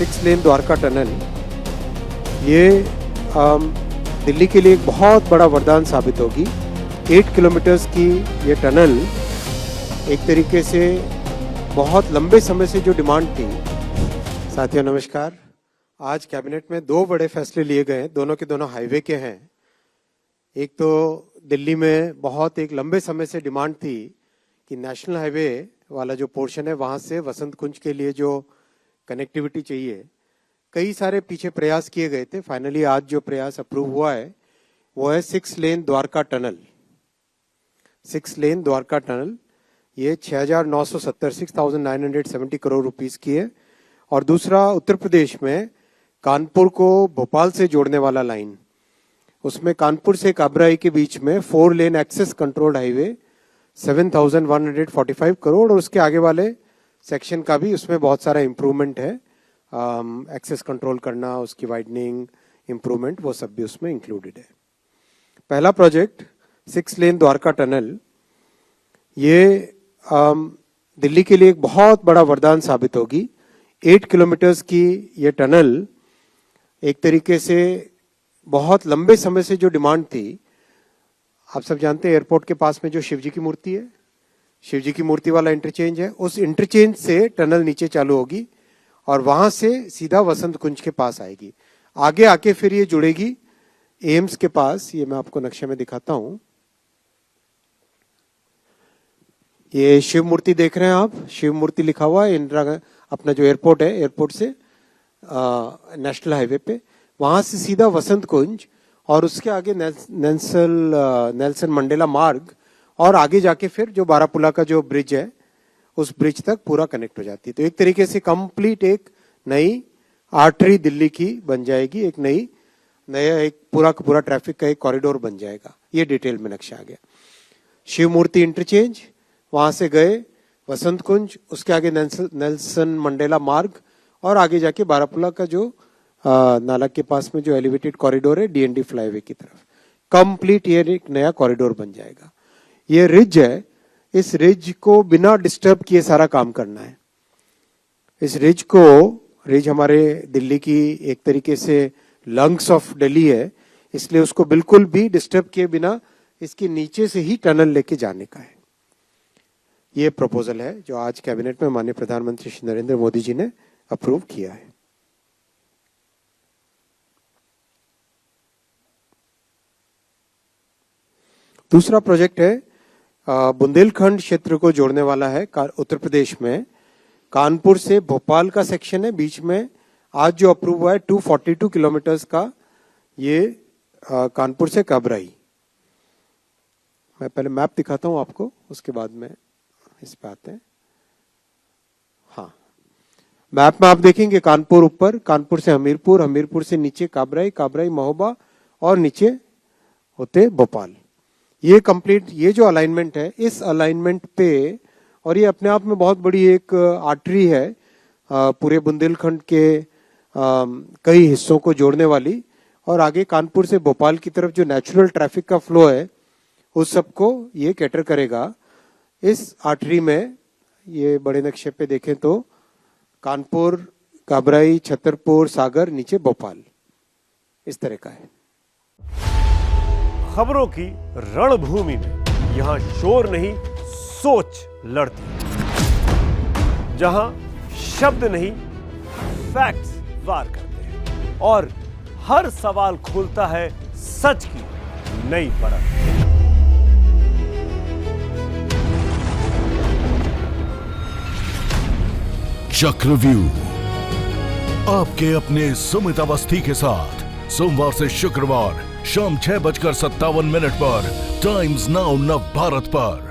6 लेन Dwarka tunnel ये दिल्ली के लिए एक बहुत बड़ा वरदान साबित होगी। 8 किलोमीटर्स की ये टनल एक तरीके से बहुत लंबे समय से जो डिमांड थी। साथियों नमस्कार। आज कैबिनेट में 2 बड़े फैसले लिए गए, दोनों के दोनों हाईवे के हैं। एक तो दिल्ली में बहुत एक लंबे समय से डिमांड थी कि नेशनल हाईवे वाला जो पोर्शन है वहाँ से वसंत कुंज के लिए जो कनेक्टिविटी चाहिए, कई सारे पीछे प्रयास किए गए थे। फाइनली आज जो प्रयास अप्रूव हुआ है वो है 6 लेन द्वारका टनल। 6 लेन द्वारका टनल ये 6,970 करोड़ रुपीस की है। और दूसरा उत्तर प्रदेश में कानपुर को भोपाल से जोड़ने वाला लाइन, उसमें कानपुर से काबराई के बीच में 4 lane access controlled highway 7,145 crore, और उसके आगे वाले सेक्शन का भी उसमें बहुत सारा इंप्रूवमेंट है। एक्सेस कंट्रोल करना, उसकी वाइडनिंग, इंप्रूवमेंट, वो सब भी उसमें इंक्लूडेड है। पहला प्रोजेक्ट 6 लेन द्वारका टनल ये दिल्ली के लिए एक बहुत बड़ा वरदान साबित होगी। 8 किलोमीटर्स की ये टनल एक तरीके से बहुत लंबे समय से जो डिमांड थी। आप सब जानते हैं एयरपोर्ट के पास में जो शिवजी की मूर्ति है, शिवजी की मूर्ति वाला इंटरचेंज है, उस इंटरचेंज से टनल नीचे चालू होगी और वहां से सीधा वसंत कुंज के पास आएगी। आगे आके फिर ये जुड़ेगी एम्स के पास। ये मैं आपको नक्शे में दिखाता हूं। ये शिव मूर्ति देख रहे हैं आप, शिव मूर्ति लिखा हुआ है इंदिरा, अपना जो एयरपोर्ट है, एयरपोर्ट से नेशनल हाईवे पे, वहां से सीधा वसंत कुंज और उसके आगे नेल्सन मंडेला मार्ग, और आगे जाके फिर जो बारापुला का जो ब्रिज है उस ब्रिज तक पूरा कनेक्ट हो जाती है। तो एक तरीके से कंप्लीट एक नई आर्टरी दिल्ली की बन जाएगी, एक नया एक पूरा का पूरा ट्रैफिक का एक कॉरिडोर बन जाएगा। ये डिटेल में नक्शा आ गया। शिव मूर्ति इंटरचेंज, वहां से गए वसंत कुंज, उसके आगे नेल्सन मंडेला मार्ग, और आगे जाके बारापुला का जो नाला के पास में जो एलिवेटेड कॉरिडोर है डीएनडी फ्लाईवे की तरफ, कंप्लीट ये एक नया कॉरिडोर बन जाएगा। ये रिज है, इस रिज को बिना डिस्टर्ब किए सारा काम करना है। इस रिज हमारे दिल्ली की एक तरीके से लंग्स ऑफ दिल्ली है, इसलिए उसको बिल्कुल भी डिस्टर्ब किए बिना इसके नीचे से ही टनल लेके जाने का है। ये प्रपोजल है जो आज कैबिनेट में माननीय प्रधानमंत्री श्री नरेंद्र मोदी जी ने अप्रूव किया है। दूसरा प्रोजेक्ट है बुंदेलखंड क्षेत्र को जोड़ने वाला है उत्तर प्रदेश में। कानपुर से भोपाल का सेक्शन है बीच में, आज जो अप्रूव हुआ है 242 किलोमीटर्स का, ये कानपुर से काबराई। मैं पहले मैप दिखाता हूं आपको, उसके बाद में इस पे आते हैं। हाँ, मैप में आप देखेंगे कानपुर ऊपर, कानपुर से हमीरपुर, हमीरपुर से नीचे काबराई, काबराई महोबा, और नीचे होते भोपाल। ये कंप्लीट, ये जो अलाइनमेंट है, इस अलाइनमेंट पे, और ये अपने आप में बहुत बड़ी एक आर्टरी है पूरे बुंदेलखंड के कई हिस्सों को जोड़ने वाली, और आगे कानपुर से भोपाल की तरफ जो नेचुरल ट्रैफिक का फ्लो है उस सबको ये कैटर करेगा। इस आर्टरी में ये बड़े नक्शे पे देखें तो कानपुर, काबराई, छतरपुर, सागर, नीचे भोपाल, इस तरह का है। खबरों की रणभूमि में यहां शोर नहीं सोच लड़ती है, जहां शब्द नहीं फैक्ट्स वार करते हैं, और हर सवाल खोलता है सच की नई परत। चक्रव्यूह आपके अपने सुमित अवस्थी के साथ सोमवार से शुक्रवार शाम 6:57 पर टाइम्स नाउ नव भारत पर।